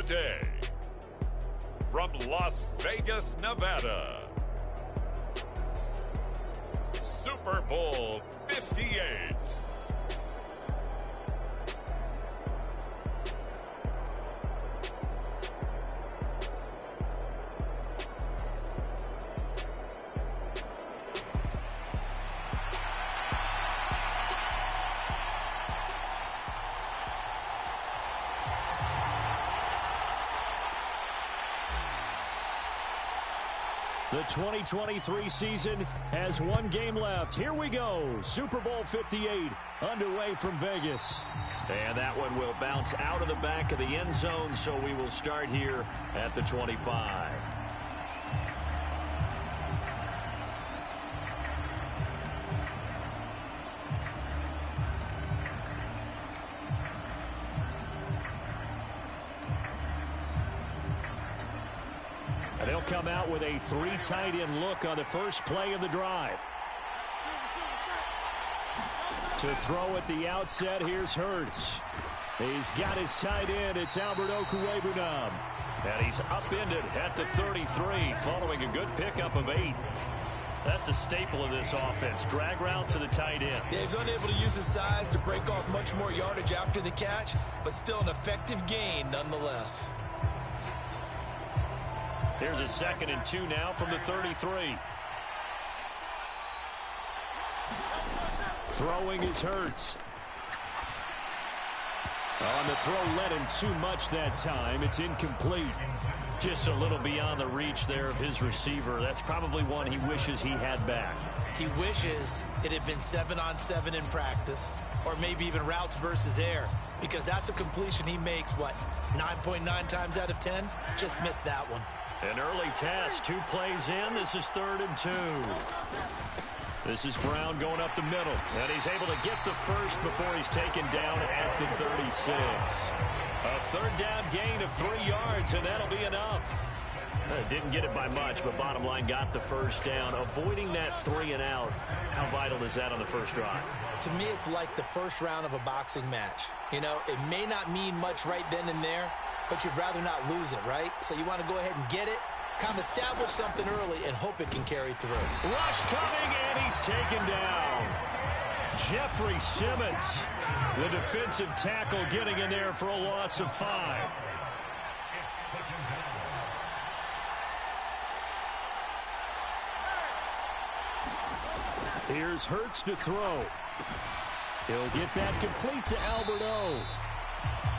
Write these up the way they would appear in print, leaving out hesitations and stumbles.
today, from Las Vegas, Nevada, Super Bowl 58. The 2023 season has one game left. Here we go. Super Bowl 58 underway from Vegas. And that one will bounce out of the back of the end zone, so we will start here at the 25. And they'll come out with a three tight end look on the first play of the drive. To throw at the outset, here's Hurts. He's got his tight end. It's Albert Okwuegbunam. And he's upended at the 33 following a good pickup of 8. That's a staple of this offense. Drag route to the tight end. Yeah, he's unable to use his size to break off much more yardage after the catch, but still an effective gain nonetheless. Here's a 2nd and 2 now from the 33. Throwing is Hurts. On the throw, led him too much that time. It's incomplete. Just a little beyond the reach there of his receiver. That's probably one he wishes he had back. He wishes it had been 7-on-7 in practice, or maybe even routes versus air, because that's a completion he makes, 9.9 times out of 10? Just missed that one. An early test, 2 plays in. This is 3rd and 2. This is Brown going up the middle, and he's able to get the first before he's taken down at the 36. A 3rd down gain of 3 yards, and that'll be enough. Didn't get it by much, but bottom line got the first down. Avoiding that 3 and out, how vital is that on the first drive? To me, it's like the first round of a boxing match. You know, it may not mean much right then and there, but you'd rather not lose it, right? So you want to go ahead and get it, kind of establish something early, and hope it can carry through. Rush coming, and he's taken down. Jeffrey Simmons, the defensive tackle, getting in there for a loss of 5. Here's Hurts to throw. He'll get that complete to Albert O.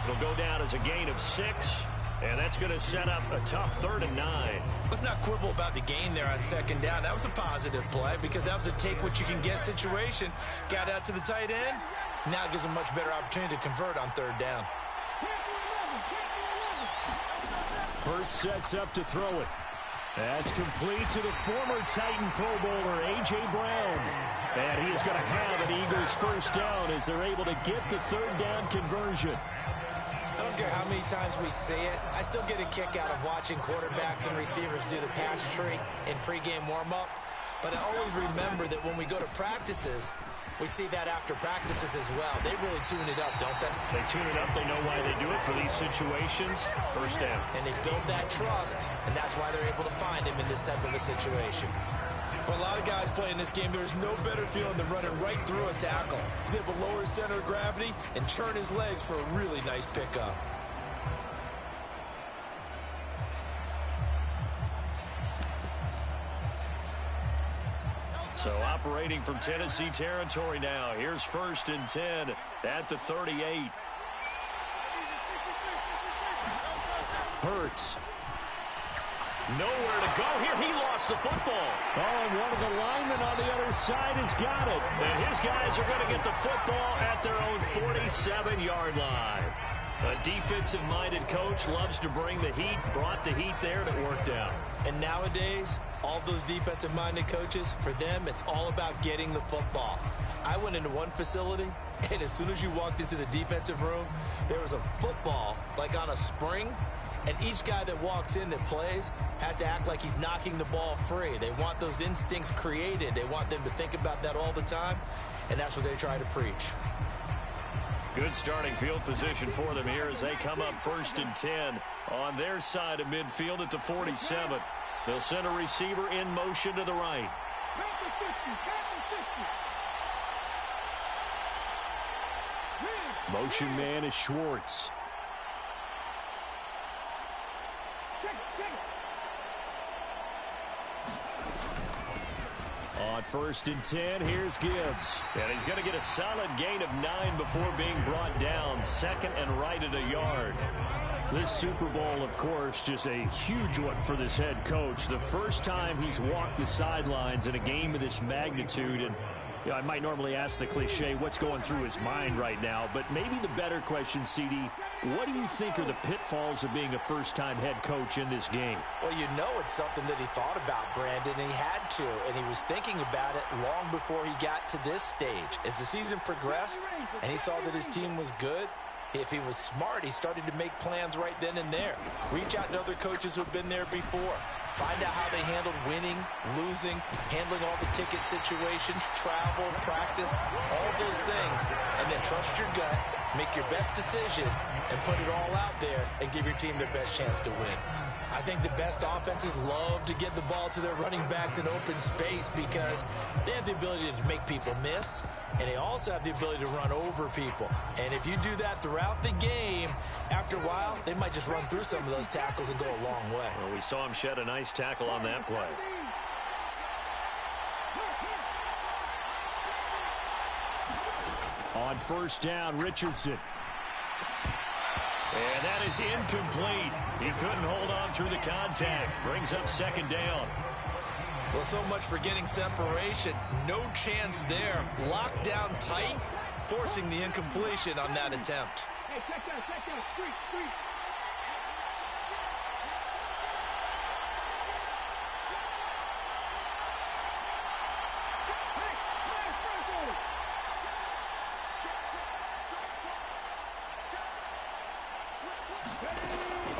It'll go down as a gain of 6, and that's going to set up a tough 3rd and 9. Let's not quibble about the gain there on 2nd down. That was a positive play because that was a take-what-you-can-get situation. Got out to the tight end. Now it gives him a much better opportunity to convert on 3rd down. Hurts sets up to throw it. That's complete to the former Titan Pro Bowler, A.J. Brown. And he is going to have an Eagles first down as they're able to get the 3rd down conversion. I don't care how many times we see it. I still get a kick out of watching quarterbacks and receivers do the pass tree in pregame warm-up. But I always remember that when we go to practices, we see that after practices as well. They really tune it up, don't they? They tune it up. They know why they do it for these situations. First down. And they build that trust, and that's why they're able to find him in this type of a situation. For a lot of guys playing this game, there's no better feeling than running right through a tackle. He's able to lower his center of gravity and churn his legs for a really nice pickup. So operating from Tennessee territory now. Here's 1st and 10 at the 38. Hurts. Nowhere to go here. He lost the football. Oh, and one of the linemen on the other side has got it. And his guys are going to get the football at their own 47-yard line. A defensive-minded coach loves to bring the heat, brought the heat there, and it worked out. And nowadays, all those defensive-minded coaches, for them, it's all about getting the football. I went into one facility, and as soon as you walked into the defensive room, there was a football, like on a spring, and each guy that walks in that plays has to act like he's knocking the ball free. They want those instincts created. They want them to think about that all the time, and that's what they try to preach. Good starting field position for them here as they come up 1st and 10 on their side of midfield at the 47. They'll send a receiver in motion to the right. Motion man is Schwartz. On 1st and 10, here's Gibbs. And he's going to get a solid gain of 9 before being brought down. 2nd and right at a yard. This Super Bowl, of course, just a huge one for this head coach. The first time he's walked the sidelines in a game of this magnitude. And you know, I might normally ask the cliche, what's going through his mind right now? But maybe the better question, CD, what do you think are the pitfalls of being a first-time head coach in this game? Well, you know it's something that he thought about, Brandon, and he had to. And he was thinking about it long before he got to this stage. As the season progressed and he saw that his team was good, if he was smart, he started to make plans right then and there. Reach out to other coaches who have been there before. Find out how they handled winning, losing, handling all the ticket situations, travel, practice, all those things. And then trust your gut, make your best decision, and put it all out there and give your team their best chance to win. I think the best offenses love to get the ball to their running backs in open space because they have the ability to make people miss, and they also have the ability to run over people. And if you do that throughout the game, after a while, they might just run through some of those tackles and go a long way. Well, we saw him shed a nice tackle on that play. On 1st down, Richardson. And that is incomplete. He couldn't hold on through the contact. Brings up 2nd down. Well, so much for getting separation. No chance there. Locked down tight, forcing the incompletion on that attempt. Hey, check that, street.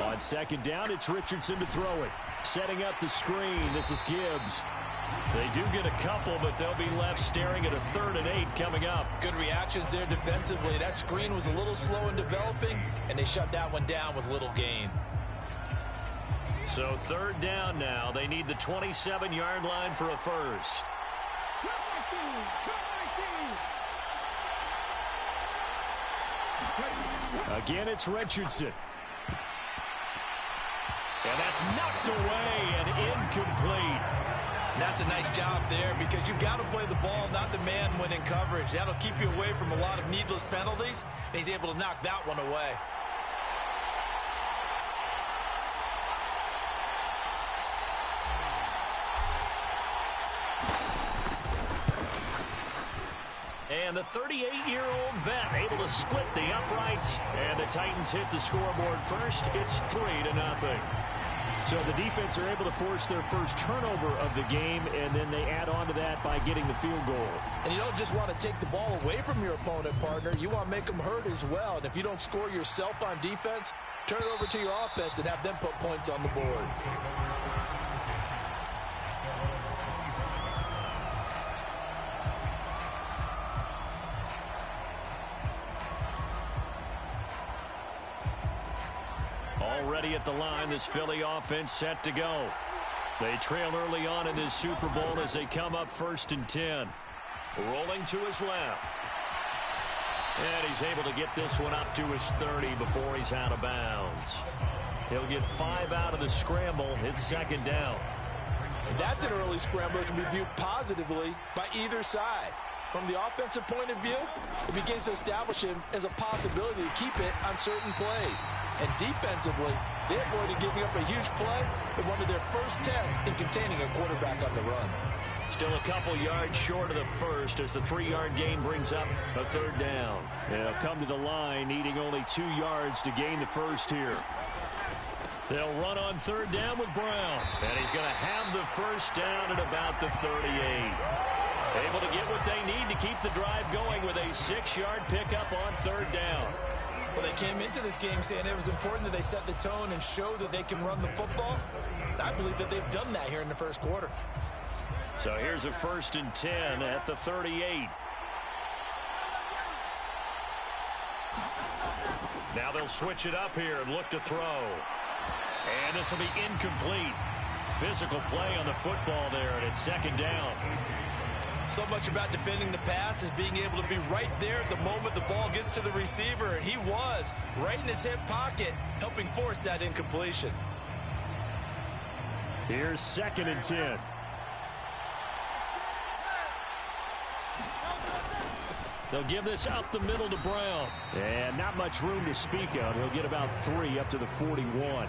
On 2nd down, it's Richardson to throw it. Setting up the screen, this is Gibbs. They do get a couple, but they'll be left staring at a 3rd and 8 coming up. Good reactions there defensively. That screen was a little slow in developing, and they shut that one down with little gain. So 3rd down now. They need the 27-yard line for a first. Again, it's Richardson. And that's knocked away and incomplete. That's a nice job there because you've got to play the ball, not the man when in coverage. That'll keep you away from a lot of needless penalties, and he's able to knock that one away. And the 38-year-old vet able to split the uprights, and the Titans hit the scoreboard first. It's 3-0. So the defense are able to force their first turnover of the game, and then they add on to that by getting the field goal. And you don't just want to take the ball away from your opponent, partner. You want to make them hurt as well. And if you don't score yourself on defense, turn it over to your offense and have them put points on the board. Already at the line, this Philly offense set to go. They trail early on in this Super Bowl as they come up 1st and 10. Rolling to his left. And he's able to get this one up to his 30 before he's out of bounds. He'll get 5 out of the scramble. It's 2nd down. And that's an early scramble that can be viewed positively by either side. From the offensive point of view, it begins to establish him as a possibility to keep it on certain plays. And defensively, they avoided giving up a huge play in one of their first tests in containing a quarterback on the run. Still a couple yards short of the first as the 3-yard gain brings up a 3rd down. They'll come to the line needing only 2 yards to gain the first here. They'll run on 3rd down with Brown. And he's going to have the first down at about the 38. Able to get what they need to keep the drive going with a 6-yard pickup on 3rd down. Well, they came into this game saying it was important that they set the tone and show that they can run the football. I believe that they've done that here in the first quarter. So here's a 1st and 10 at the 38. Now they'll switch it up here and look to throw. And this will be incomplete. Physical play on the football there, and it's second down. So much about defending the pass is being able to be right there at the moment the ball gets to the receiver, and he was right in his hip pocket, helping force that incompletion. Here's 2nd and 10. They'll give this up the middle to Brown. And not much room to speak of. He'll get about 3 up to the 41.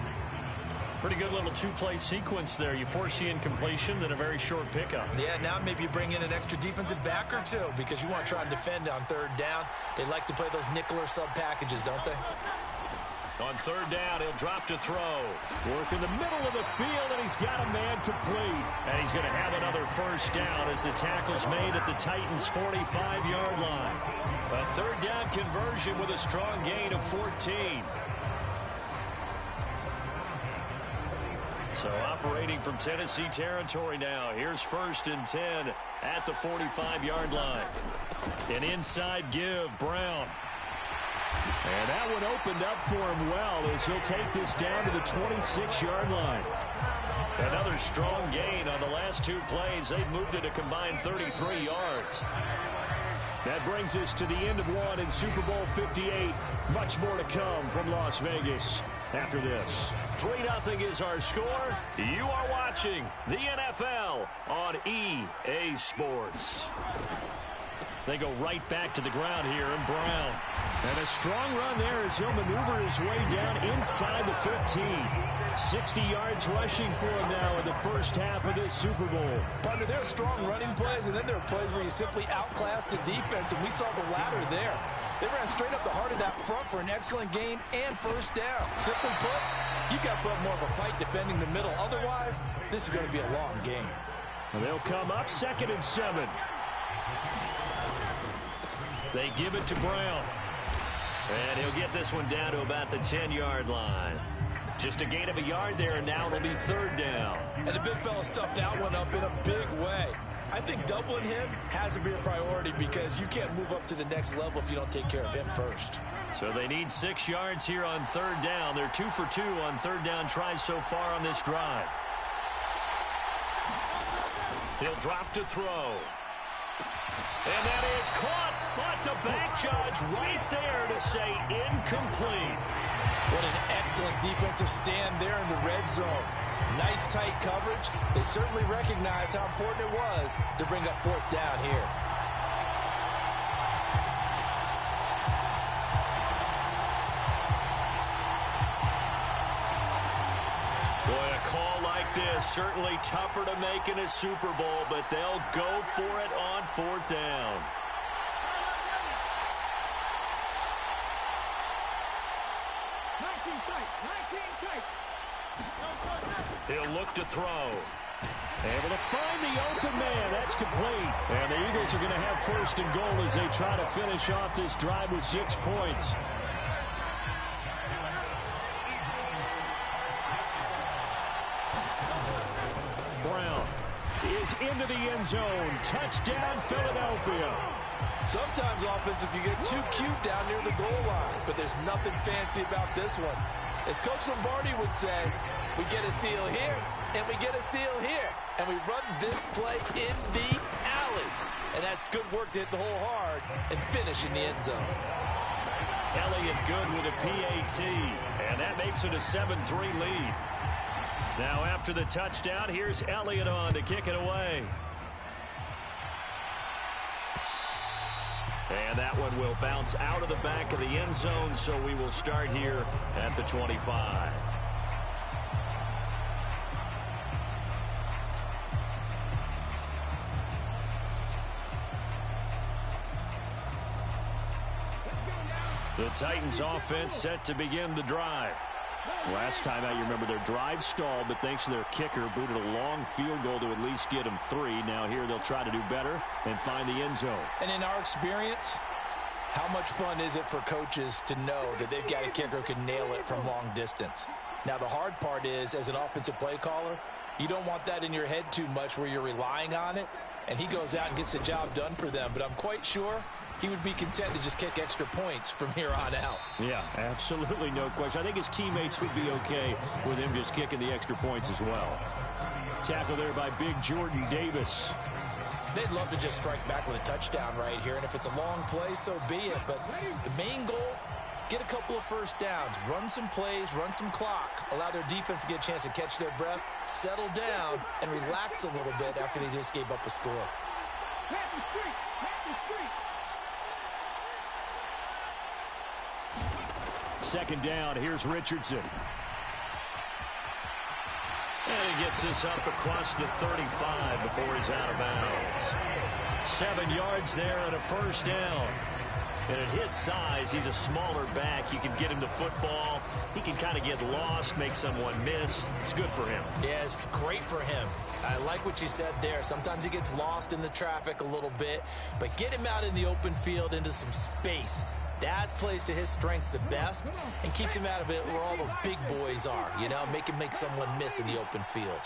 Pretty good little two-play sequence there. You force the incompletion, then a very short pickup. Yeah, now maybe you bring in an extra defensive back or two because you want to try and defend on 3rd down. They like to play those nickel or sub packages, don't they? On 3rd down, he'll drop to throw. Work in the middle of the field, and he's got a man complete. And he's going to have another first down as the tackle's made at the Titans' 45-yard line. A 3rd down conversion with a strong gain of 14. So operating from Tennessee territory now. Here's 1st and 10 at the 45-yard line. An inside give, Brown. And that one opened up for him well as he'll take this down to the 26-yard line. Another strong gain on the last 2 plays. They've moved it a combined 33 yards. That brings us to the end of one in Super Bowl 58. Much more to come from Las Vegas after this. 3-0 is our score. You are watching the NFL on EA Sports. They go right back to the ground here, and Brown. And a strong run there as he'll maneuver his way down inside the 15. 60 yards rushing for him now in the first half of this Super Bowl. Partner, there are strong running plays, and then there are plays where you simply outclass the defense, and we saw the latter there. They ran straight up the heart of that front for an excellent gain and first down. Simply put, you've got to put more of a fight defending the middle. Otherwise, this is going to be a long game. And they'll come up 2nd and 7. They give it to Brown. And he'll get this one down to about the 10-yard line. Just a gain of a yard there, and now it'll be 3rd down. And the big fella stuffed that one up in a big way. I think doubling him has to be a priority because you can't move up to the next level if you don't take care of him first. So they need 6 yards here on 3rd down. They're 2 for 2 on 3rd down tries so far on this drive. He'll drop to throw. And that is caught, but the back judge right there to say incomplete. What an excellent defensive stand there in the red zone. Nice tight coverage. They certainly recognized how important it was to bring up 4th down here. Boy, a call like this, certainly tougher to make in a Super Bowl, but they'll go for it on 4th down. He'll look to throw. Able to find the open man. That's complete. And the Eagles are going to have 1st and goal as they try to finish off this drive with 6 points. Brown is into the end zone. Touchdown, Philadelphia. Sometimes offensive can get too cute down near the goal line, but there's nothing fancy about this one. As Coach Lombardi would say, we get a seal here, and we get a seal here, and we run this play in the alley. And that's good work to hit the hole hard and finish in the end zone. Elliott good with a PAT, and that makes it a 7-3 lead. Now after the touchdown, here's Elliott on to kick it away. And that one will bounce out of the back of the end zone, so we will start here at the 25. The Titans offense set to begin the drive. Last time out, you remember their drive stalled, but thanks to their kicker, booted a long field goal to at least get them 3. Now here they'll try to do better and find the end zone. And in our experience, how much fun is it for coaches to know that they've got a kicker who can nail it from long distance? Now the hard part is, as an offensive play caller, you don't want that in your head too much where you're relying on it. and he goes out and gets the job done for them. But I'm quite sure he would be content to just kick extra points from here on out. Yeah, absolutely no question. I think his teammates would be okay with him just kicking the extra points as well. Tackle there by big Jordan Davis. They'd love to just strike back with a touchdown right here, and if it's a long play, so be it. But the main goal, get a couple of first downs, run some plays, run some clock, allow their defense to get a chance to catch their breath, settle down, and relax a little bit after they just gave up a score. Second down, here's Richardson. And he gets this up across the 35 before he's out of bounds. 7 yards there and a first down. And at his size, he's a smaller back. You can get him the football. He can kind of get lost, make someone miss. It's good for him. Yeah, it's great for him. I like what you said there. Sometimes he gets lost in the traffic a little bit, but get him out in the open field into some space. That plays to his strengths the best and keeps him out of it where all the big boys are, you know, make him make someone miss in the open field.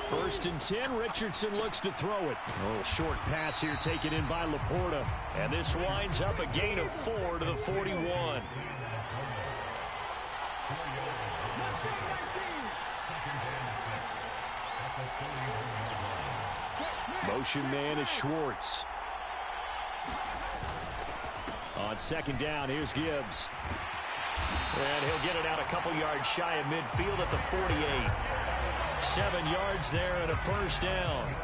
First and 10, Richardson looks to throw it. A little short pass here taken in by Laporta. And this winds up a gain of 4 to the 41. Motion man is Schwartz. On second down, here's Gibbs. And he'll get it out a couple yards shy of midfield at the 48. 7 yards there and a first down.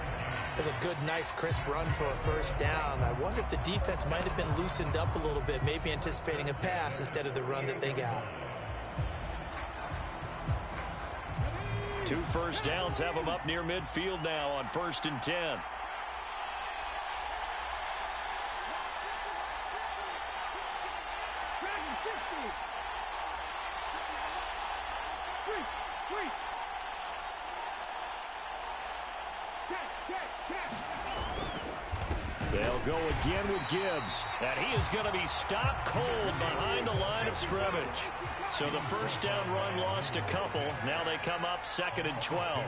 That's a good, nice, crisp run for a first down. I wonder if the defense might have been loosened up a little bit, maybe anticipating a pass instead of the run that they got. 2 first downs have them up near midfield now on 1st and 10. They'll go again with Gibbs. And he is going to be stopped cold behind the line of scrimmage. So the first down run lost a couple. Now they come up 2nd and 12.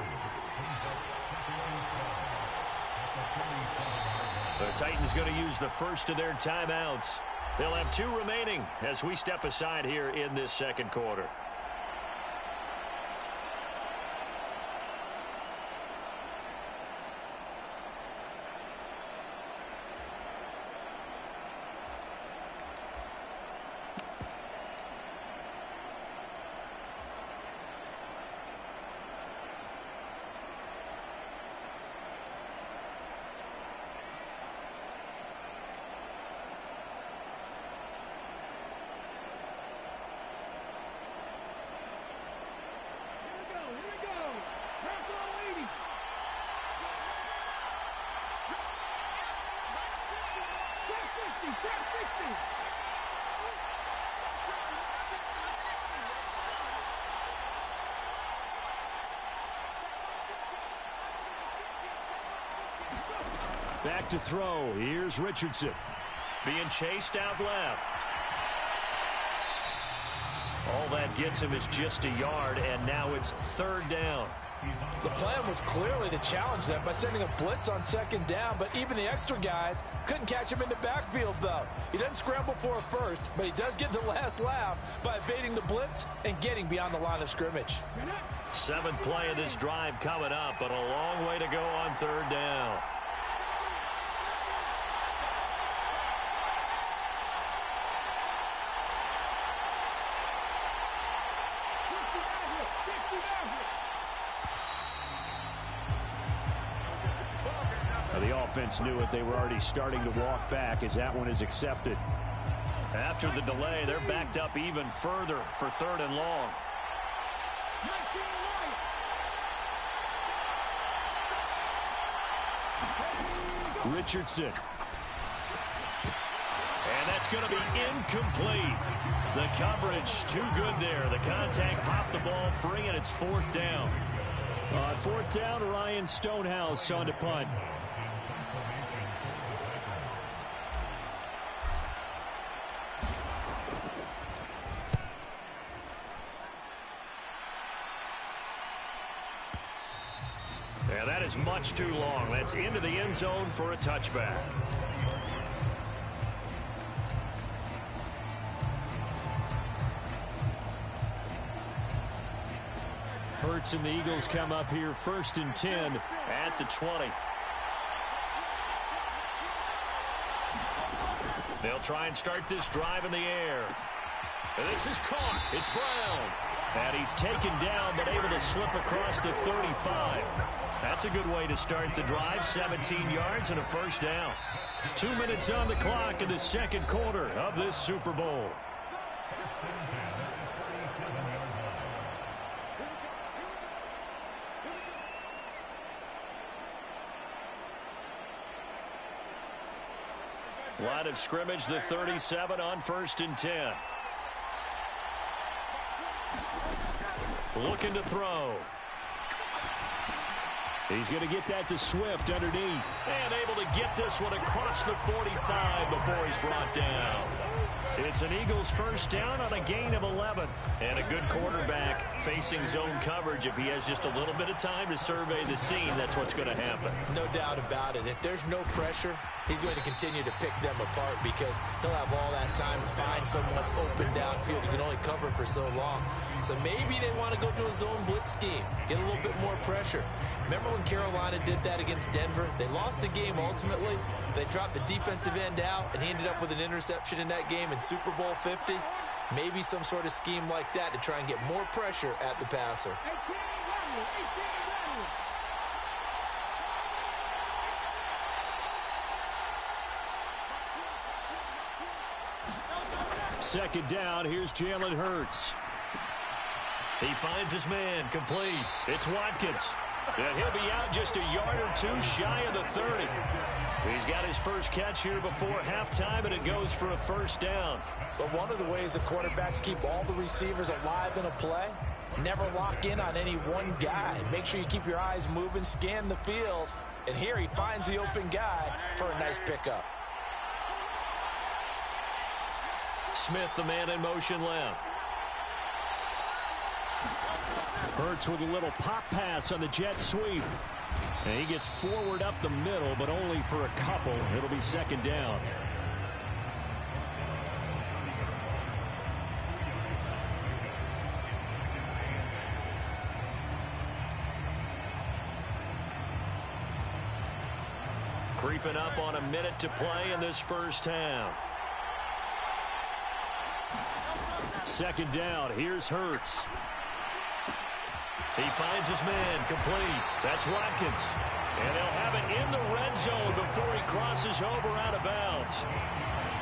The Titans going to use the first of their timeouts. They'll have 2 remaining as we step aside here in this second quarter. Back to throw. Here's Richardson. Being chased out left. All that gets him is just a yard, and now it's 3rd down. The plan was clearly to challenge them by sending a blitz on 2nd down, but even the extra guys couldn't catch him in the backfield, though. He doesn't scramble for a first, but he does get the last laugh by evading the blitz and getting beyond the line of scrimmage. 7th play of this drive coming up, but a long way to go on 3rd down. The offense knew it. They were already starting to walk back as that one is accepted. After the delay, they're backed up even further for 3rd and long. Richardson. And that's going to be incomplete. The coverage too good there. The contact popped the ball free, and it's 4th down. On 4th down, Ryan Stonehouse on to punt. is much too long. That's into the end zone for a touchback. Hurts and the Eagles come up here 1st and 10 at the 20. They'll try and start this drive in the air. And this is caught. It's Brown. And he's taken down but able to slip across the 35. That's a good way to start the drive. 17 yards and a first down. 2 minutes on the clock in the second quarter of this Super Bowl. Line of scrimmage, the 37 on 1st and 10. Looking to throw. He's going to get that to Swift underneath. And able to get this one across the 45 before he's brought down. It's an Eagles first down on a gain of 11. And a good quarterback facing zone coverage. If he has just a little bit of time to survey the scene, that's what's going to happen. No doubt about it. If there's no pressure, he's going to continue to pick them apart because he'll have all that time to find someone open downfield. He can only cover for so long. So maybe they want to go to a zone blitz scheme, get a little bit more pressure. Remember when Carolina did that against Denver? They lost the game ultimately. They dropped the defensive end out, and he ended up with an interception in that game in Super Bowl 50. Maybe some sort of scheme like that to try and get more pressure at the passer. Second down, here's Jalen Hurts. He finds his man, complete. It's Watkins. And he'll be out just a yard or two shy of the 30. He's got his first catch here before halftime, and it goes for a first down. But one of the ways the quarterbacks keep all the receivers alive in a play, never lock in on any one guy. Make sure you keep your eyes moving, scan the field. And here he finds the open guy for a nice pickup. Smith, the man in motion left. Hurts with a little pop pass on the jet sweep. And he gets forward up the middle, but only for a couple. It'll be second down. Creeping up on a minute to play in this first half. Second down, here's Hurts. He finds his man, complete. That's Watkins. And they'll have it in the red zone before he crosses over out of bounds.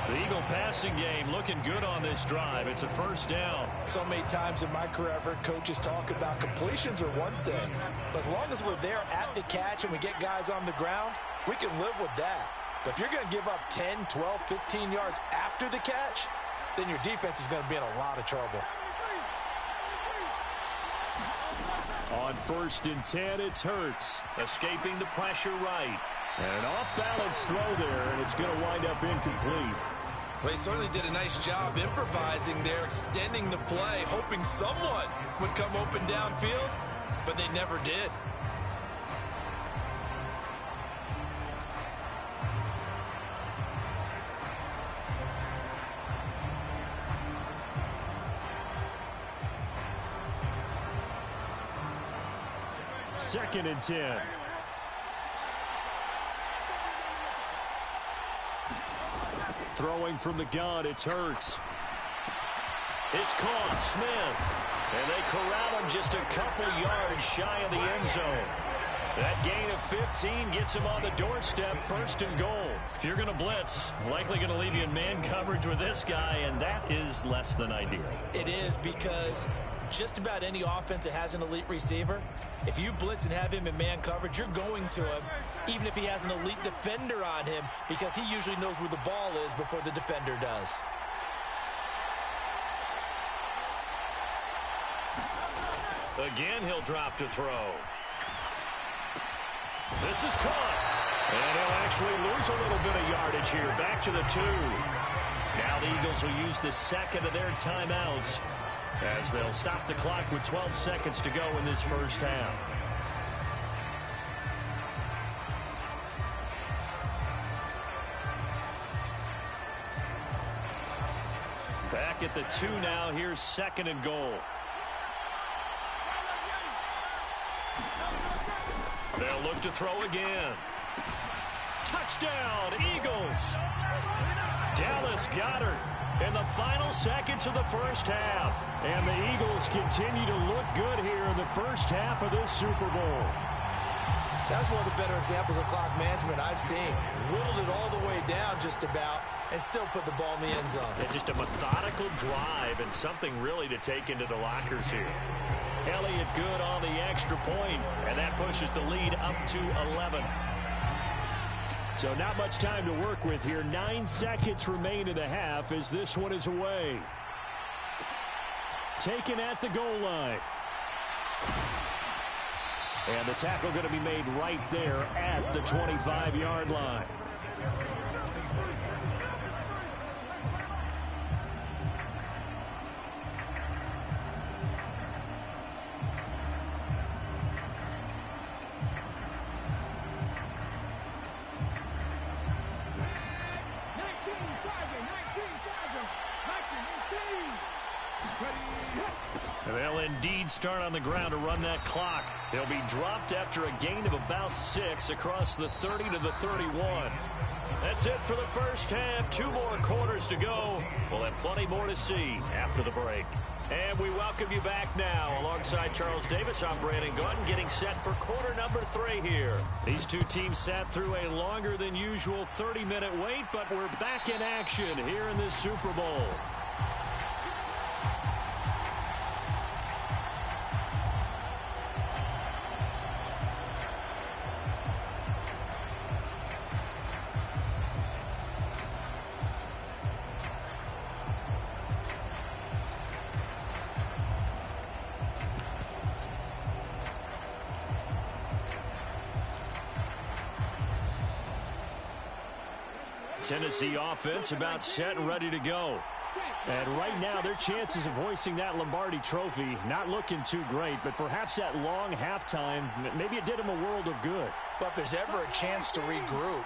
The Eagle passing game looking good on this drive. It's a first down. So many times in my career, I've heard coaches talk about completions are one thing. But as long as we're there at the catch and we get guys on the ground, we can live with that. But if you're going to give up 10, 12, 15 yards after the catch, then your defense is going to be in a lot of trouble. On 1st and 10, it's Hurts. Escaping the pressure right. And an off-balance throw there, and it's going to wind up incomplete. Well, he certainly did a nice job improvising there, extending the play, hoping someone would come open downfield, but they never did. Second and 10. Throwing from the gun, it's Hurts. It's caught, Smith. And they corral him just a couple yards shy of the end zone. That gain of 15 gets him on the doorstep, 1st and goal. If you're going to blitz, likely going to leave you in man coverage with this guy, and that is less than ideal. It is, because just about any offense that has an elite receiver, if you blitz and have him in man coverage, you're going to him, even if he has an elite defender on him, because he usually knows where the ball is before the defender does. Again, he'll drop to throw. This is caught. And he'll actually lose a little bit of yardage here. Back to the 2. Now the Eagles will use the second of their timeouts as they'll stop the clock with 12 seconds to go in this first half. Back at the 2 now. Here's 2nd and goal. They'll look to throw again. Touchdown, Eagles. Dallas Goedert in the final seconds of the first half. And the Eagles continue to look good here in the first half of this Super Bowl. That's one of the better examples of clock management I've seen. Whittled it all the way down just about and still put the ball in the end zone. And just a methodical drive and something really to take into the lockers here. Elliott good on the extra point, and that pushes the lead up to 11. So not much time to work with here. 9 seconds remain in the half as this one is away. Taken at the goal line. And the tackle going to be made right there at the 25-yard line. They'll indeed start on the ground to run that clock. They'll be dropped after a gain of about 6 across the 30 to the 31. That's it for the first half. 2 more quarters to go. We'll have plenty more to see after the break. And we welcome you back now. Alongside Charles Davis, I'm Brandon Gautin, getting set for quarter number 3 here. These two teams sat through a longer than usual 30-minute wait, but we're back in action here in this Super Bowl. Tennessee offense about set and ready to go. And right now, their chances of hoisting that Lombardi trophy not looking too great, but perhaps that long halftime, maybe it did them a world of good. But if there's ever a chance to regroup,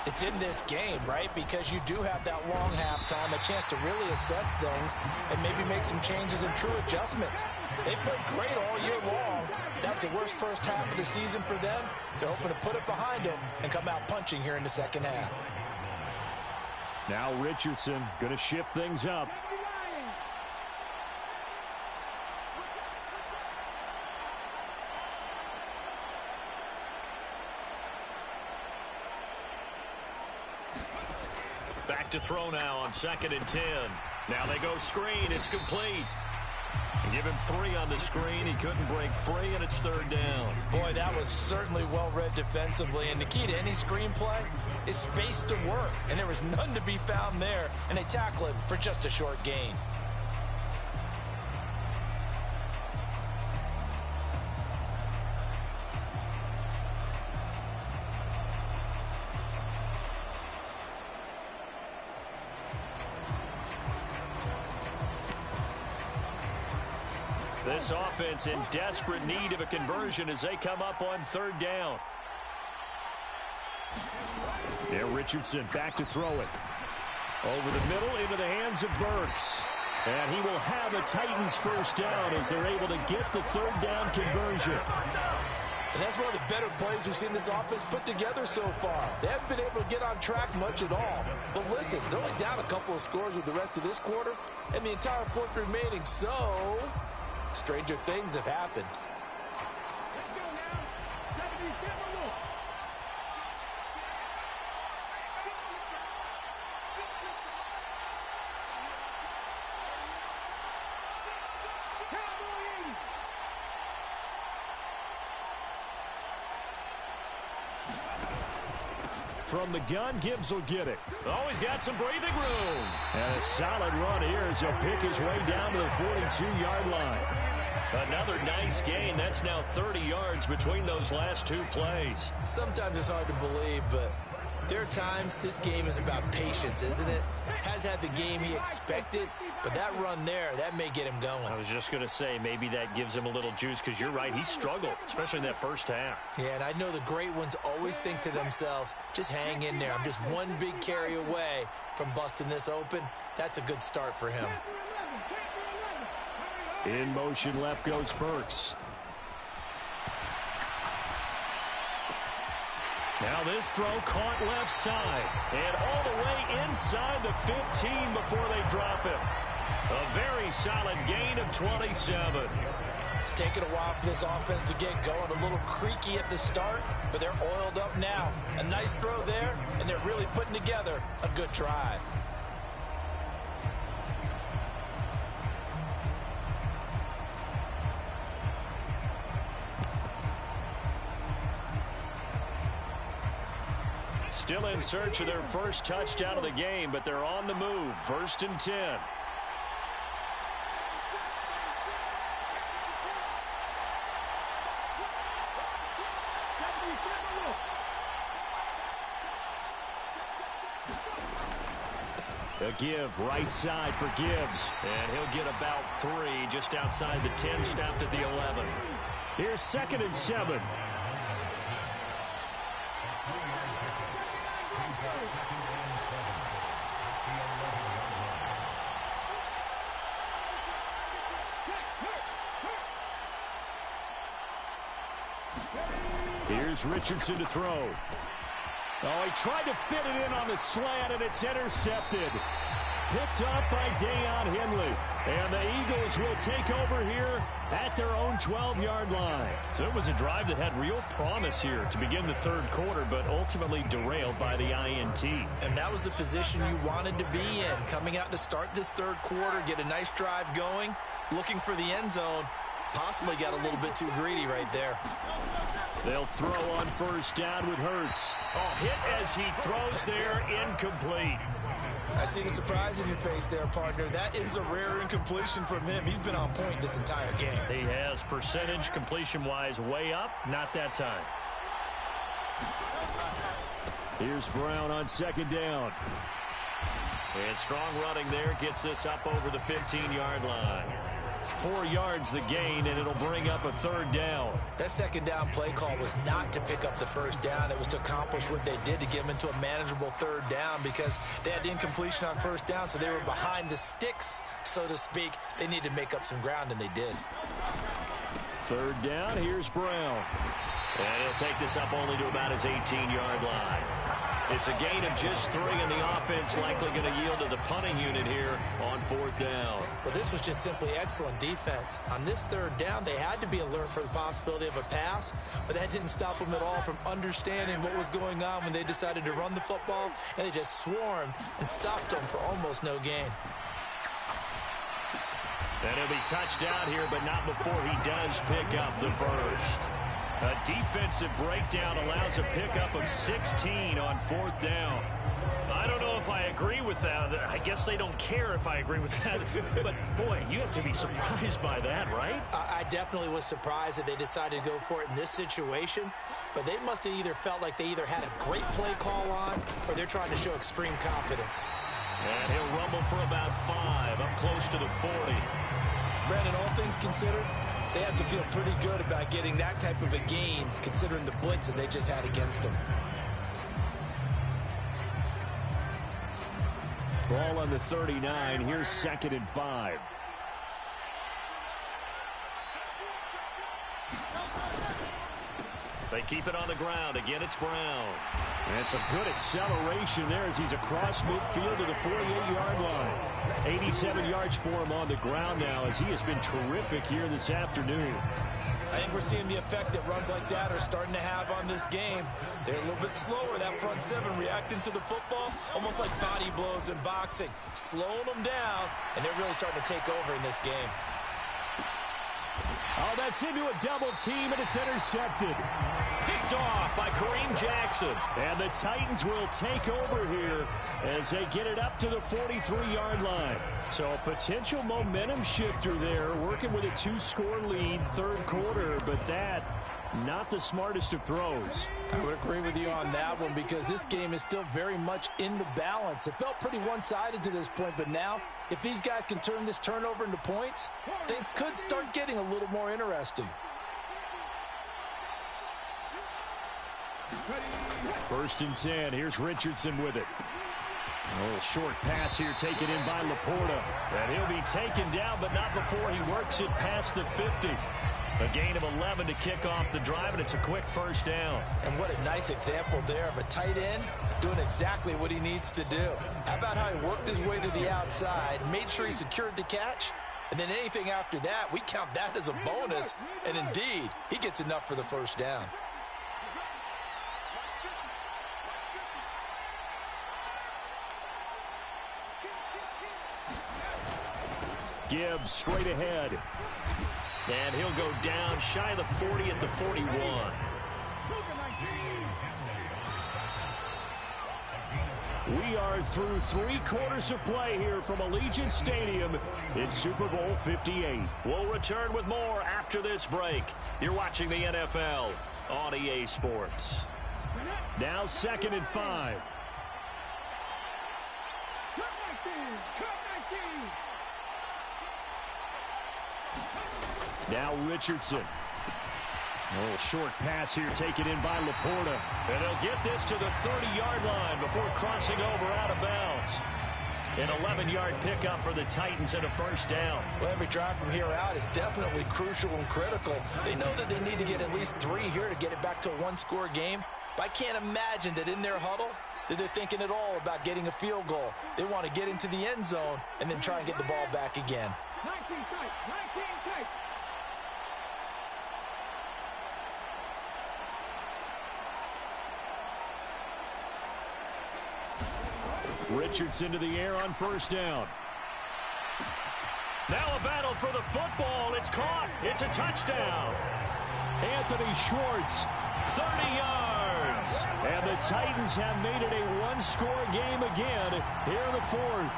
it's in this game, right? Because you do have that long halftime, a chance to really assess things and maybe make some changes and true adjustments. They played great all year long. That was the worst first half of the season for them. They're hoping to put it behind them and come out punching here in the second half. Now Richardson going to shift things up. Back to throw now on 2nd and 10. Now they go screen. It's complete. Give him 3 on the screen. He couldn't break free, and it's 3rd down. Boy, that was certainly well-read defensively. And the key to any screenplay is space to work. And there was none to be found there. And they tackle it for just a short gain. This offense in desperate need of a conversion as they come up on 3rd down. Yeah, Richardson back to throw it. Over the middle into the hands of Burks. And he will have a Titans first down as they're able to get the 3rd down conversion. And that's one of the better plays we've seen this offense put together so far. They haven't been able to get on track much at all. But listen, they're only down a couple of scores with the rest of this quarter and the entire 4th remaining. So stranger things have happened. From the gun, Gibbs will get it. Always got some breathing room. And a solid run here as he'll pick his way down to the 42-yard line. Another nice gain. That's now 30 yards between those last 2 plays. Sometimes it's hard to believe, but There are times this game is about patience, isn't it? Has had the game he expected, but that run there, that may get him going. I was just going to say, maybe that gives him a little juice, because you're right, he struggled, especially in that first half. Yeah, and I know the great ones always think to themselves, just hang in there. I'm just one big carry away from busting this open. That's a good start for him. In motion left goes Burks. Now this throw caught left side and all the way inside the 15 before they drop him. A very solid gain of 27. It's taken a while for this offense to get going. A little creaky at the start, but they're oiled up now. A nice throw there, and they're really putting together a good drive. Still in search of their first touchdown of the game, but they're on the move. 1st and 10. A give right side for Gibbs. And he'll get about 3 just outside the 10, snapped at the 11. Here's 2nd and 7. Here's Richardson to throw. Oh, he tried to fit it in on the slant, and it's intercepted. Picked up by Deion Henley. And the Eagles will take over here at their own 12-yard line. So it was a drive that had real promise here to begin the third quarter, but ultimately derailed by the INT. And that was the position you wanted to be in. Coming out to start this third quarter, get a nice drive going, looking for the end zone. Possibly got a little bit too greedy right there. They'll throw on 1st down with Hurts. Oh, hit as he throws there, incomplete. I see the surprise in your face there, partner. That is a rare incompletion from him. He's been on point this entire game. He has percentage completion-wise way up, not that time. Here's Brown on 2nd down. And strong running there gets this up over the 15-yard line. 4 yards the gain, and it'll bring up a 3rd down. That 2nd down play call was not to pick up the 1st down. It was to accomplish what they did to get them into a manageable 3rd down because they had incompletion on 1st down, so they were behind the sticks, so to speak. They needed to make up some ground, and they did. 3rd down, here's Brown. And he'll take this up only to about his 18-yard line. It's a gain of just 3, and the offense likely going to yield to the punting unit here on 4th down. Well, this was just simply excellent defense. On this 3rd down, they had to be alert for the possibility of a pass, but that didn't stop them at all from understanding what was going on when they decided to run the football, and they just swarmed and stopped them for almost no gain. And he'll be touched down here, but not before he does pick up the 1st. A defensive breakdown allows a pickup of 16 on 4th down. I don't know if I agree with that. I guess they don't care if I agree with that. But, boy, you have to be surprised by that, right? I definitely was surprised that they decided to go for it in this situation. But they must have either felt like they either had a great play call on or they're trying to show extreme confidence. And he'll rumble for about 5, up close to the 40. Brandon, all things considered, they have to feel pretty good about getting that type of a gain, considering the blitz that they just had against them. Ball on the 39. Here's 2nd and 5. They keep it on the ground. Again, it's Brown. And some good acceleration there as he's across midfield to the 48-yard line. 87 yards for him on the ground now as he has been terrific here this afternoon. I think we're seeing the effect that runs like that are starting to have on this game. They're a little bit slower, that front 7, reacting to the football, almost like body blows in boxing, slowing them down, and they're really starting to take over in this game. Oh, that's into a double team, and it's intercepted. Picked off by Kareem Jackson. And the Titans will take over here as they get it up to the 43-yard line. So a potential momentum shifter there, working with a 2-score lead, third quarter, but that, not the smartest of throws. I would agree with you on that one because this game is still very much in the balance. It felt pretty one-sided to this point, but now, if these guys can turn this turnover into points, things could start getting a little more interesting. First and 10, here's Richardson with it. A little short pass here taken in by Laporta. And he'll be taken down, but not before he works it past the 50. A gain of 11 to kick off the drive, and it's a quick first down. And what a nice example there of a tight end doing exactly what he needs to do. How about how he worked his way to the outside, made sure he secured the catch, and then anything after that, we count that as a bonus. And indeed, he gets enough for the first down. Gibbs straight ahead. And he'll go down shy of the 40 at the 41. We are through 3 quarters of play here from Allegiant Stadium. It's Super Bowl 58. We'll return with more after this break. You're watching the NFL on EA Sports. Now 2nd and 5. Now Richardson. A little short pass here taken in by Laporta. And they'll get this to the 30-yard line before crossing over out of bounds. An 11-yard pickup for the Titans and a first down. Well, every drive from here out is definitely crucial and critical. They know that they need to get at least 3 here to get it back to a 1-score game. But I can't imagine that in their huddle that they're thinking at all about getting a field goal. They want to get into the end zone and then try and get the ball back again. 19 tight, 19 tight. Richardson to the air on first down. Now a battle for the football. It's caught. It's a touchdown. Anthony Schwartz. 30 yards. And the Titans have made it a 1-score game again here in the 4th.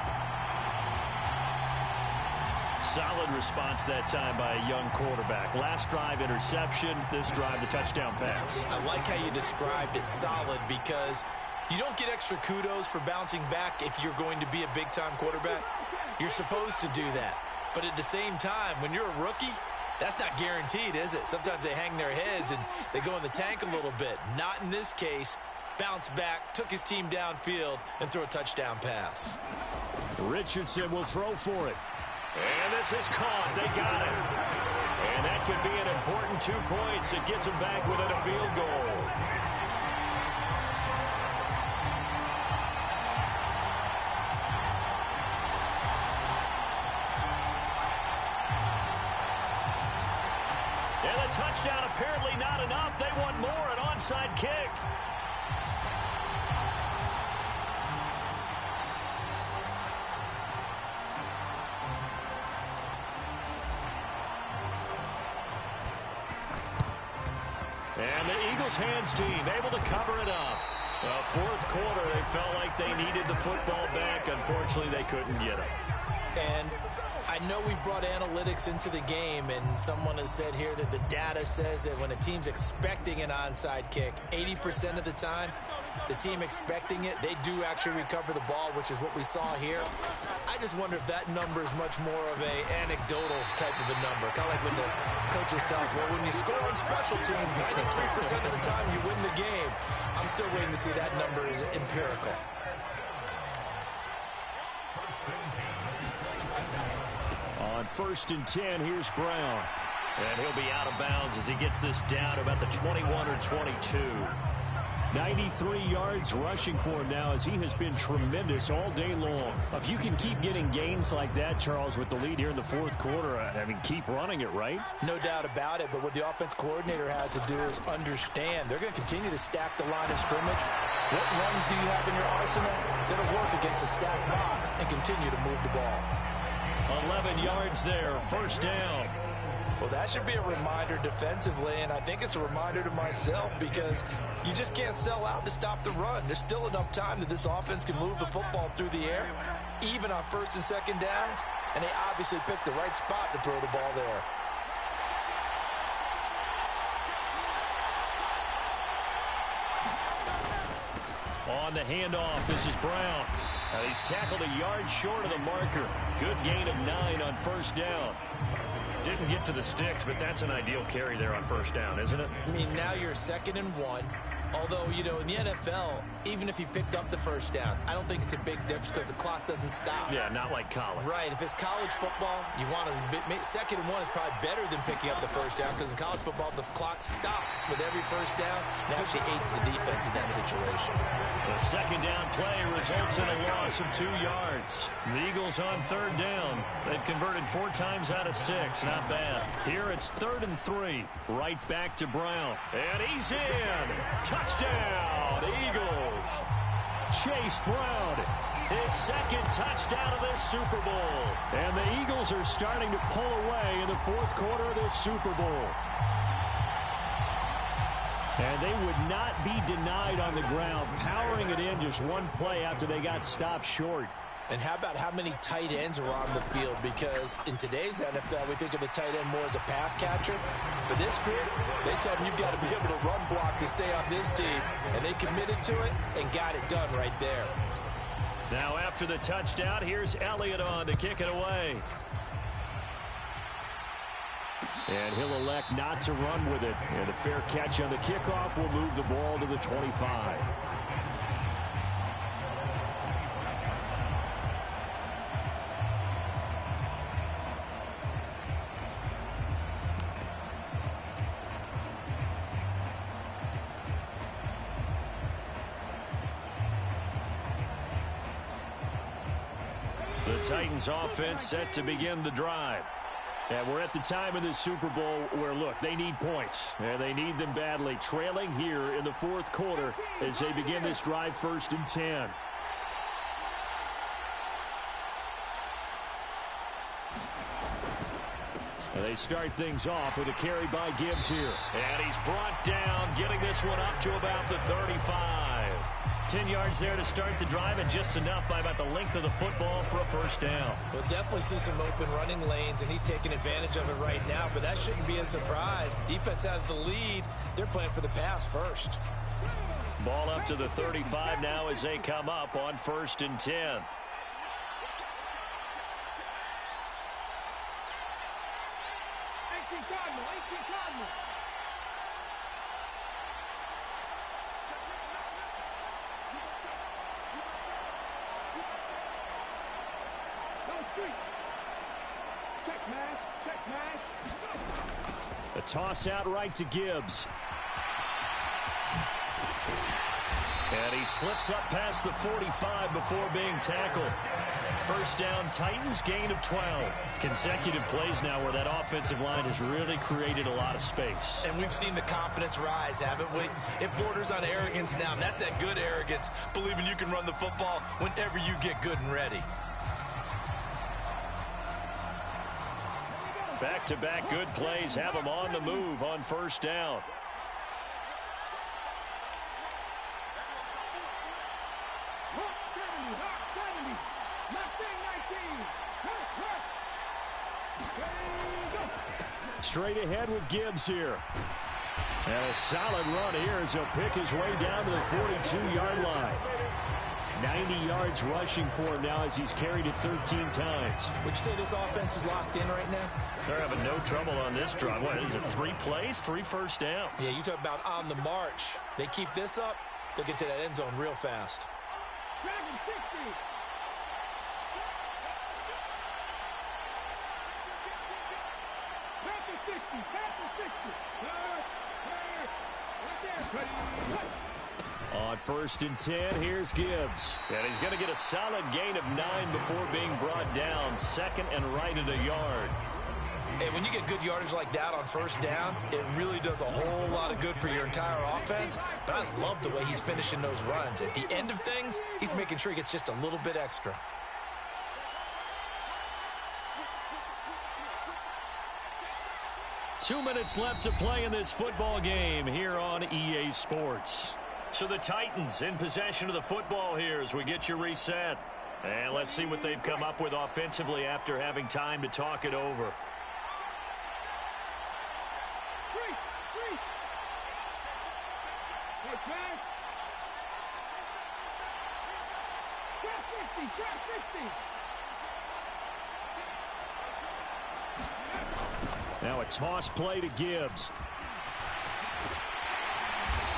Solid response that time by a young quarterback. Last drive, interception. This drive, the touchdown pass. I like how you described it solid because you don't get extra kudos for bouncing back if you're going to be a big-time quarterback. You're supposed to do that. But at the same time, when you're a rookie, that's not guaranteed, is it? Sometimes they hang their heads and they go in the tank a little bit. Not in this case. Bounce back, took his team downfield, and threw a touchdown pass. Richardson will throw for it. And this is caught. They got it. And that could be an important 2 points. It gets them back within a field goal. And the touchdown apparently not enough. They want more, an onside kick. And the Eagles hands team able to cover it up. Well, 4th quarter, they felt like they needed the football back. Unfortunately, they couldn't get it. And I know we brought analytics into the game, and someone has said here that the data says that when a team's expecting an onside kick, 80% of the time, the team expecting it, they do actually recover the ball, which is what we saw here. I just wonder if that number is much more of a anecdotal type of a number. Kind of like when the coaches tell us, well, when you score on special teams, 93% of the time you win the game. I'm still waiting to see that number is empirical. On 1st and 10, here's Brown. And he'll be out of bounds as he gets this down to about the 21 or 22. 93 yards rushing for him now as he has been tremendous all day long. If you can keep getting gains like that, Charles, with the lead here in the 4th quarter, I mean, keep running it, right? No doubt about it, but what the offense coordinator has to do is understand. They're going to continue to stack the line of scrimmage. What runs do you have in your arsenal that'll work against a stacked box and continue to move the ball? 11 yards there, first down. Well, that should be a reminder defensively, and I think it's a reminder to myself because you just can't sell out to stop the run. There's still enough time that this offense can move the football through the air. even on first and second downs, and they obviously picked the right spot to throw the ball there. On the handoff, this is Brown. He's tackled a yard short of the marker. Good gain of 9 on first down. Didn't get to the sticks, but that's an ideal carry there on first down, isn't it? I mean, now you're 2nd and 1. Although, you know, in the NFL, even if he picked up the first down, I don't think it's a big difference because the clock doesn't stop. Yeah, not like college. Right. If it's college football, you want to 2nd and 1 is probably better than picking up the first down because in college football, the clock stops with every first down. It actually aids the defense in that situation. The second down play results in a loss of 2 yards. The Eagles on 3rd down. They've converted 4 times out of 6. Not bad. Here it's 3rd and 3. Right back to Brown. And he's in. Touchdown, Eagles. Chase Brown, his 2nd touchdown of this Super Bowl. And the Eagles are starting to pull away in the 4th quarter of this Super Bowl. And they would not be denied on the ground, powering it in just one play after they got stopped short. And how about how many tight ends are on the field? Because in today's NFL, we think of the tight end more as a pass catcher. For this group, they tell them you've got to be able to run block to stay on this team. And they committed to it and got it done right there. Now after the touchdown, here's Elliott on to kick it away. And he'll elect not to run with it. And a fair catch on the kickoff will move the ball to the 25. The Titans offense set to begin the drive. And we're at the time of this Super Bowl where, look, they need points. And they need them badly. Trailing here in the 4th quarter as they begin this drive 1st and 10. And they start things off with a carry by Gibbs here. And he's brought down, getting this one up to about the 35. 10 yards there to start the drive, and just enough by about the length of the football for a first down. We'll definitely see some open running lanes, and he's taking advantage of it right now, but that shouldn't be a surprise. Defense has the lead. They're playing for the pass first. Ball up to the 35 now as they come up on 1st and 10. 18 Cardinal. A toss out right to Gibbs. And he slips up past the 45 before being tackled. First down, Titans, gain of 12. Consecutive plays now where that offensive line has really created a lot of space. And we've seen the confidence rise, haven't we? It borders on arrogance now, and that's that good arrogance, believing you can run the football whenever you get good and ready. Back-to-back good plays have them on the move on first down. Straight ahead with Gibbs here. And a solid run here as he'll pick his way down to the 42-yard line. 90 yards rushing for him now as he's carried it 13 times. Would you say this offense is locked in right now? They're having no trouble on this drive. What is it, 3 plays, 3 first downs? Yeah, you talk about on the march. They keep this up, they'll get to that end zone real fast. On 1st and 10, here's Gibbs. And he's going to get a solid gain of 9 before being brought down. Second and right at a yard. And when you get good yardage like that on first down, it really does a whole lot of good for your entire offense. But I love the way he's finishing those runs. At the end of things, he's making sure he gets just a little bit extra. Two minutes left to play in this football game here on EA Sports. So the Titans in possession of the football here as we get you reset. And let's see what they've come up with offensively after having time to talk it over. Now a toss play to Gibbs.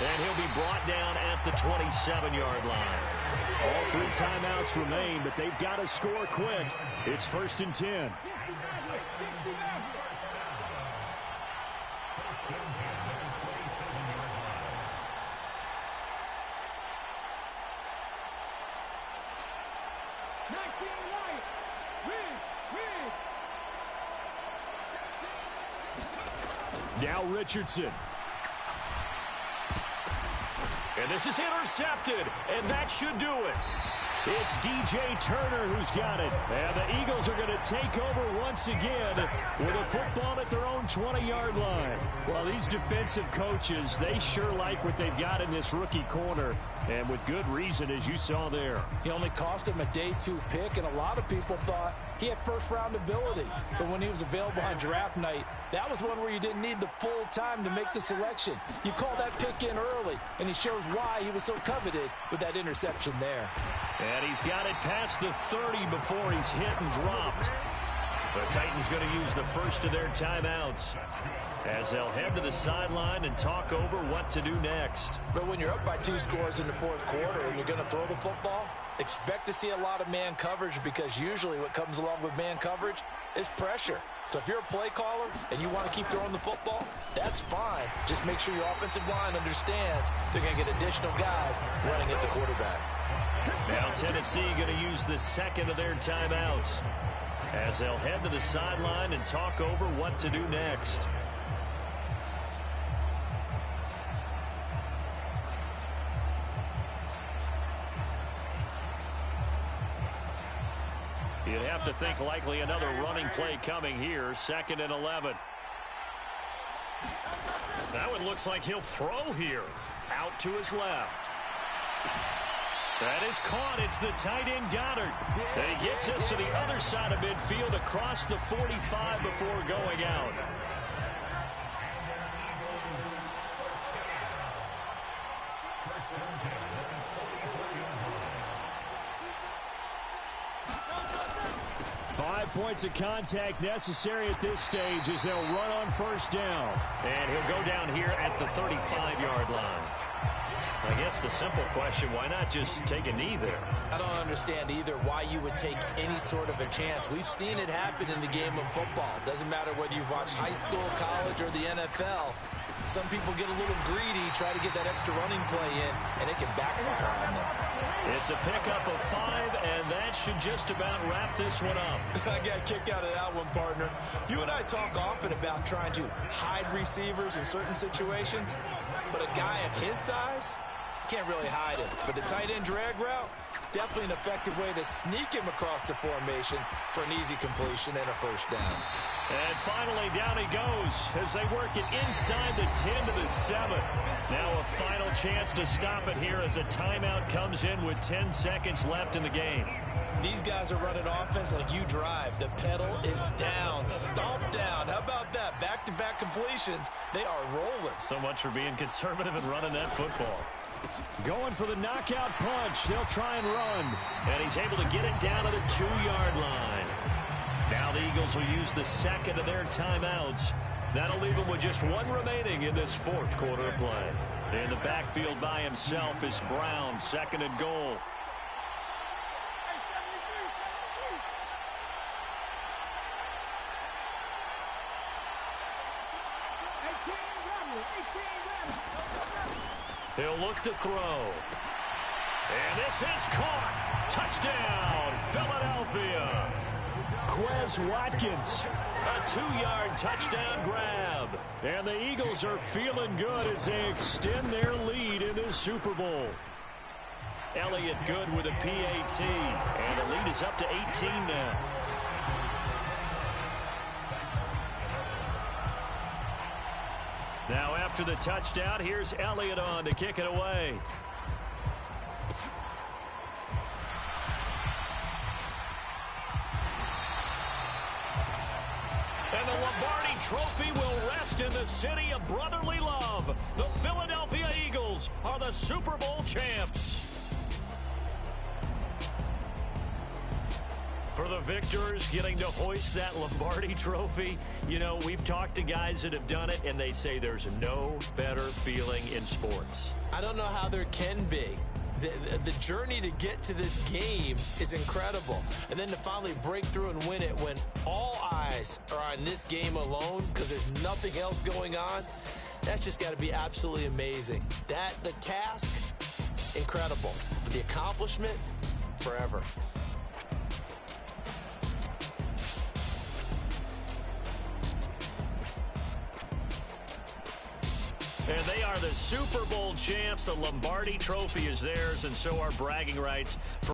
And he'll be brought down at the 27-yard line. All 3 timeouts remain, but they've got to score quick. It's 1st and 10. Now Richardson. And this is intercepted, and that should do it. It's DJ Turner who's got it. And the Eagles are going to take over once again with a football at their own 20-yard line. Well, these defensive coaches, they sure like what they've got in this rookie corner, and with good reason, as you saw there. He only cost him a day 2 pick, and a lot of people thought he had first-round ability. But when he was available on draft night, that was one where you didn't need the full time to make the selection. You call that pick in early, and he shows why he was so coveted with that interception there. And he's got it past the 30 before he's hit and dropped. The Titans going to use the first of their timeouts as they'll head to the sideline and talk over what to do next. But when you're up by 2 scores in the 4th quarter and you're going to throw the football, expect to see a lot of man coverage, because usually what comes along with man coverage is pressure. So if you're a play caller and you want to keep throwing the football, that's fine. Just make sure your offensive line understands they're going to get additional guys running at the quarterback. Now Tennessee going to use the second of their timeouts as they'll head to the sideline and talk over what to do next. You'd have to think likely another running play coming here. 2nd and 11. That one looks like he'll throw here. Out to his left. That is caught. It's the tight end Goddard. And he gets us to the other side of midfield across the 45 before going out. Points of contact necessary at this stage as they'll run on 1st down. And he'll go down here at the 35-yard line. I guess the simple question, why not just take a knee there? I don't understand either why you would take any sort of a chance. We've seen it happen in the game of football. Doesn't matter whether you've watched high school, college, or the NFL. Some people get a little greedy, try to get that extra running play in, and it can backfire on them. It's a pickup of 5, and that should just about wrap this one up. I got a kick out of that one, partner. You and I talk often about trying to hide receivers in certain situations, but a guy of his size can't really hide him. But the tight end drag route, definitely an effective way to sneak him across the formation for an easy completion and a 1st down. And finally, down he goes as they work it inside the 10 to the 7. Now a final chance to stop it here as a timeout comes in with 10 seconds left in the game. These guys are running offense like you drive. The pedal is down, stomp down. How about that? Back-to-back completions. They are rolling. So much for being conservative and running that football. Going for the knockout punch. They'll try and run. And he's able to get it down to the 2-yard line. Now the Eagles will use the second of their timeouts. That'll leave him with just 1 remaining in this 4th quarter of play. In the backfield by himself is Brown, 2nd and goal. He'll look to throw. And this is caught. Touchdown, Philadelphia. Quez Watkins. A 2-yard touchdown grab. And the Eagles are feeling good as they extend their lead in this Super Bowl. Elliott good with a PAT. And the lead is up to 18 now. Now after the touchdown, here's Elliott on to kick it away. And the Lombardi Trophy will rest in the city of brotherly love. The Philadelphia Eagles are the Super Bowl champs. For the victors, getting to hoist that Lombardi Trophy, you know, we've talked to guys that have done it, and they say there's no better feeling in sports. I don't know how there can be. The journey to get to this game is incredible. And then to finally break through and win it when all eyes are on this game alone because there's nothing else going on, that's just got to be absolutely amazing. The task, incredible. But the accomplishment, forever. And they are the Super Bowl champs. The Lombardi Trophy is theirs, and so are bragging rights.